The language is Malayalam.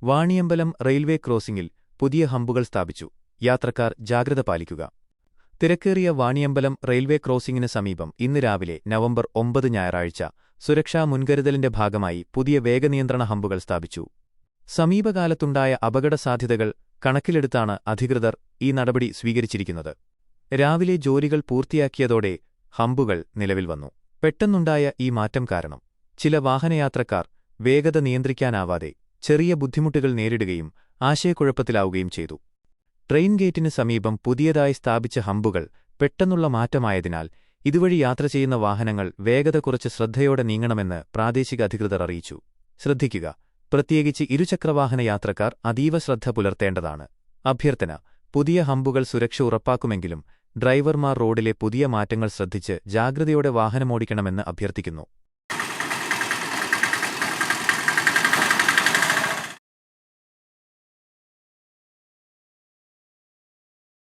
വാണിയമ്പലം റെയിൽവേ ക്രോസിംഗിൽ പുതിയ ഹമ്പുകൾ സ്ഥാപിച്ചു. യാത്രക്കാർ ജാഗ്രത പാലിക്കുക. തിരക്കേറിയ വാണിയമ്പലം റെയിൽവേ ക്രോസിംഗിന് സമീപം ഇന്ന് രാവിലെ നവംബർ 9 ഞായറാഴ്ച സുരക്ഷാ മുൻകരുതലിന്റെ ഭാഗമായി പുതിയ വേഗനിയന്ത്രണ ഹമ്പുകൾ സ്ഥാപിച്ചു. സമീപകാലത്തുണ്ടായ അപകടസാധ്യതകൾ കണക്കിലെടുത്താണ് അധികൃതർ ഈ നടപടി സ്വീകരിച്ചിരിക്കുന്നത്. രാവിലെ ജോലികൾ പൂർത്തിയാക്കിയതോടെ ഹമ്പുകൾ നിലവിൽ വന്നു. പെട്ടെന്നുണ്ടായ ഈ മാറ്റം കാരണം ചില വാഹനയാത്രക്കാർ വേഗത നിയന്ത്രിക്കാനാവാതെ ചെറിയ ബുദ്ധിമുട്ടുകൾ നേരിടുകയും ആശയക്കുഴപ്പത്തിലാവുകയും ചെയ്തു. ട്രെയിൻ ഗേറ്റിന് സമീപം പുതിയതായി സ്ഥാപിച്ച ഹമ്പുകൾ പെട്ടെന്നുള്ള മാറ്റമായതിനാൽ ഇതുവഴി യാത്ര ചെയ്യുന്ന വാഹനങ്ങൾ വേഗത കുറച്ച് ശ്രദ്ധയോടെ നീങ്ങണമെന്ന് പ്രാദേശിക അധികൃതർ അറിയിച്ചു. ശ്രദ്ധിക്കുക, പ്രത്യേകിച്ച് ഇരുചക്രവാഹന യാത്രക്കാർ അതീവ ശ്രദ്ധ പുലർത്തേണ്ടതാണ്. അഭ്യർത്ഥന: പുതിയ ഹമ്പുകൾ സുരക്ഷ ഉറപ്പാക്കുമെങ്കിലും ഡ്രൈവർമാർ റോഡിലെ പുതിയ മാറ്റങ്ങൾ ശ്രദ്ധിച്ച് ജാഗ്രതയോടെ വാഹനമോടിക്കണമെന്ന് അഭ്യർത്ഥിക്കുന്നു.